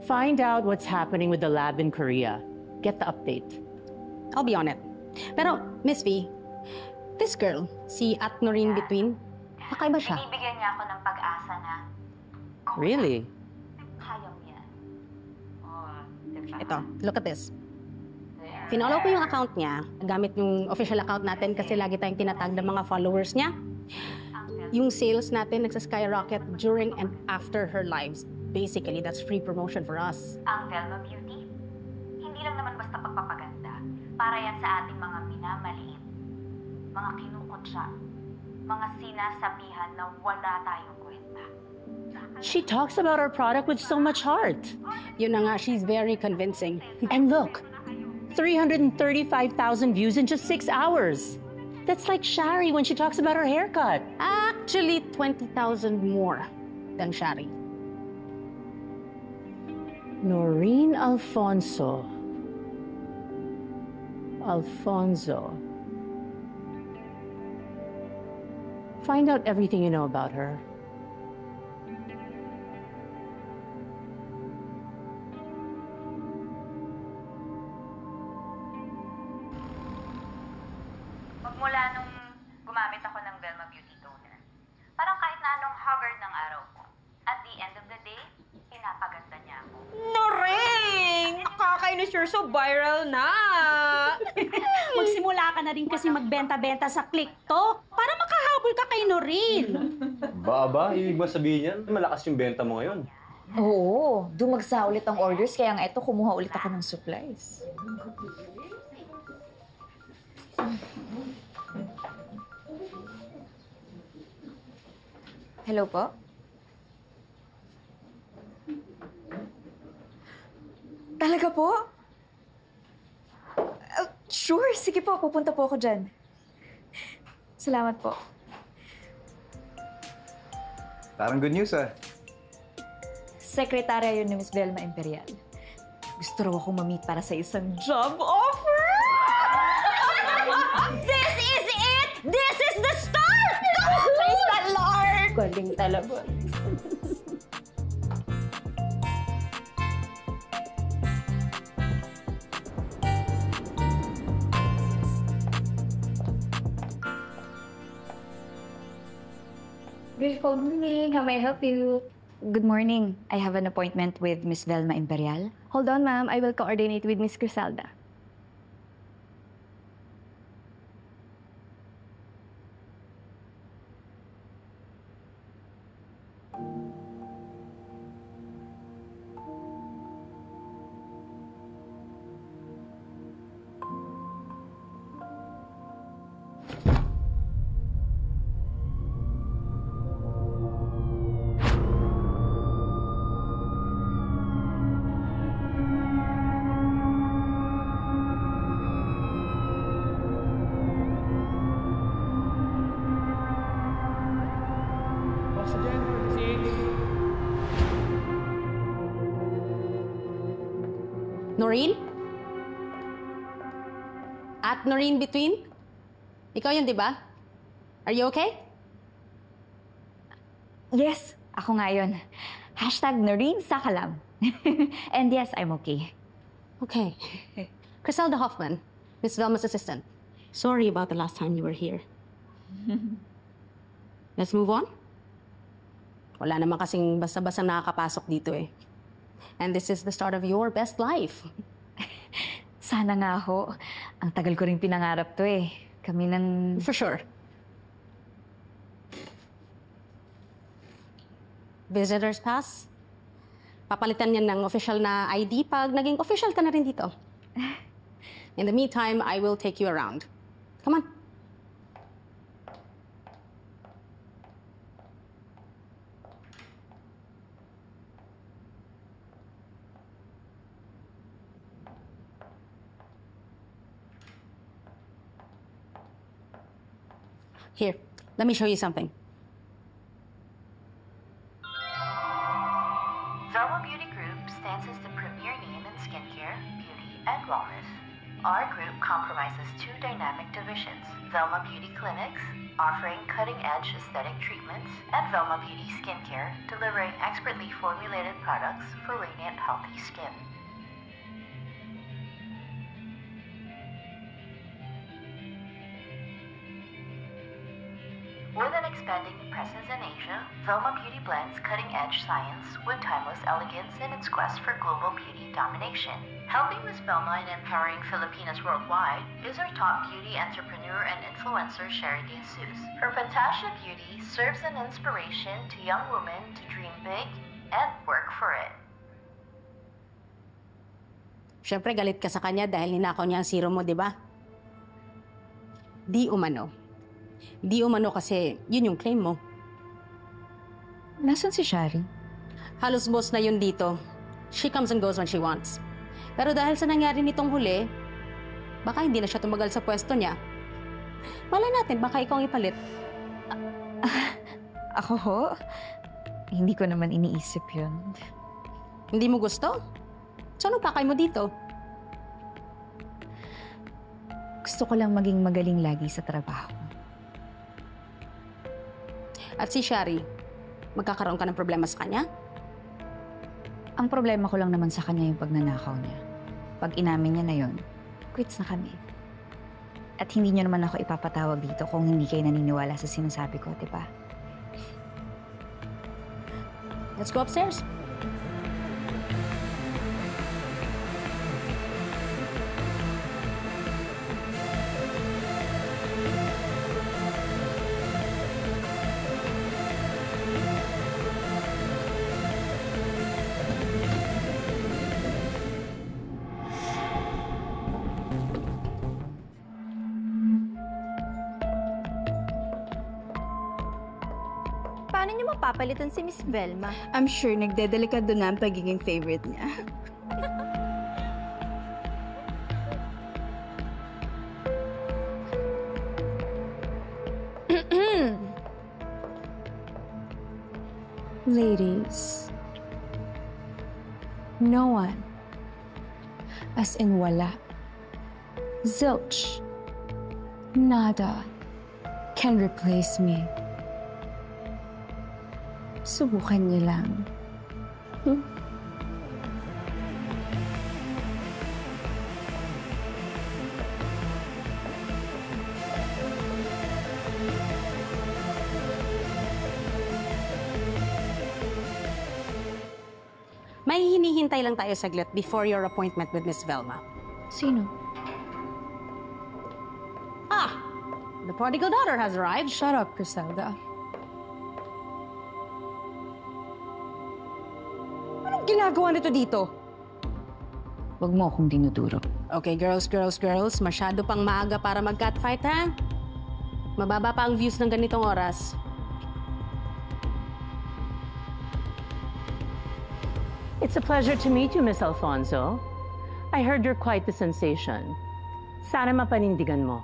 Find out what's happening with the lab in Korea. Get the update. I'll be on it. Pero, Miss V, this girl, si At Noreen Between, kakaiba siya. Binibigyan niya ako ng pag-asa na Really? kaya mo yan. Oh, diba? Ito, look at this. Finollow ko yung account niya, gamit yung official account natin kasi lagi tayong tinatag ng mga followers niya. Yung sales natin nagsa-skyrocket during and after her lives. Basically, that's free promotion for us. Ang Velma Beauty, hindi lang naman basta pagpapaganda. Para yan sa ating mga minamaliit, mga kinukutsa, mga sinasabihan na wala tayong kwenta. She talks about our product with so much heart. Yun na nga, she's very convincing. And look, 335,000 views in just 6 hours. That's like Shari when she talks about her haircut. Actually, 20,000 more than Shari. Noreen Alfonso. Find out everything you know about her. Magmula nung gumamit ako ng Velma Beauty Toner, parang kahit na anong haggard ng araw ko, at the end of the day, pinapaganda niya ako. Noreen! Nakakainis, you're so viral na! Magsimula ka na rin kasi magbenta-benta sa TikTok para makahabol ka kay Noreen. Ba? Ibig ba sabihin yan? Malakas yung benta mo ngayon. Oo, dumagsa ulit ang orders kaya nga eto, kumuha ulit ako ng supplies. Hello po? Talaga po? Sure, sige po, pupunta po ako dyan. Salamat po. Parang good news, ah. Sekretarya yun ni Miss Velma Imperial. Gusto raw akong ma-meet para sa isang job offer! This is it! This is the start! Praise the Lord! Galing talaga. Beautiful morning. How may I help you? Good morning. I have an appointment with Miss Velma Imperial. Hold on, ma'am. I will coordinate with Miss Criselda. Noreen? At Noreen Between? Ikaw yun, di ba? Are you okay? Yes, ako nga yun. Hashtag Noreen Sakalam. And yes, I'm okay. Okay. Criselda Hoffman, Miss Velma's assistant. Sorry about the last time you were here. Let's move on. Wala naman kasing basta-basta nakakapasok dito eh. And this is the start of your best life. Sana nga ho. Ang tagal ko rin pinangarap to eh. Kami ng... For sure. Visitor's pass. Papalitan yan ng official na ID pag naging official ka na rin dito. In the meantime, I will take you around. Come on. Here, let me show you something. Velma Beauty Group stands as the premier name in skincare, beauty, and wellness. Our group comprises two dynamic divisions, Velma Beauty Clinics, offering cutting-edge cutting-edge aesthetic treatments, and Velma Beauty Skincare, delivering expertly formulated products for radiant, healthy skin. With an expanding presence in Asia, Velma Beauty blends cutting-edge science with timeless elegance in its quest for global beauty domination. Helping Miss Velma in empowering Filipinas worldwide is our top beauty entrepreneur and influencer, Sherry De Jesus. Her Fantasia Beauty serves an inspiration to young women to dream big and work for it. Siyempre, galit ka sa kanya dahil ninakaw niya ang serum mo, di ba? Di umano. Di umano kasi yun yung claim mo. Nasaan si Shari? Halos boss na yun dito. She comes and goes when she wants. Pero dahil sa nangyari nitong huli, baka hindi na siya tumagal sa pwesto niya. Malay natin, baka ikaw ang ipalit. Ako ho? Hindi ko naman iniisip yun. Hindi mo gusto? So ano pakay mo dito? Gusto ko lang maging magaling lagi sa trabaho. At si Shari, magkakaroon ka ng problema sa kanya? Ang problema ko lang naman sa kanya yung pagnanakaw niya. Pag inamin niya na yon, quits na kami. At hindi niyo naman ako ipapatawag dito kung hindi kayo naniniwala sa sinasabi ko, di ba? Let's go upstairs. Paano niyo mapapalitan si Miss Velma? I'm sure nagdedelikado na ang pagiging favorite niya. Ladies, no one, as in wala, zilch, nada, can replace me. Subukan niyo lang. May hinihintay lang tayo saglit before your appointment with Miss Velma. Sino? Ah! The prodigal daughter has arrived. Shut up, Griselda. Anong ginagawa nito dito? Huwag mo akong dinuduro. Okay, girls. Masyado pang maaga para mag-catfight, ha? Mababa pa ang views ng ganitong oras. It's a pleasure to meet you, Miss Alfonso. I heard you're quite the sensation. Sana mapanindigan mo.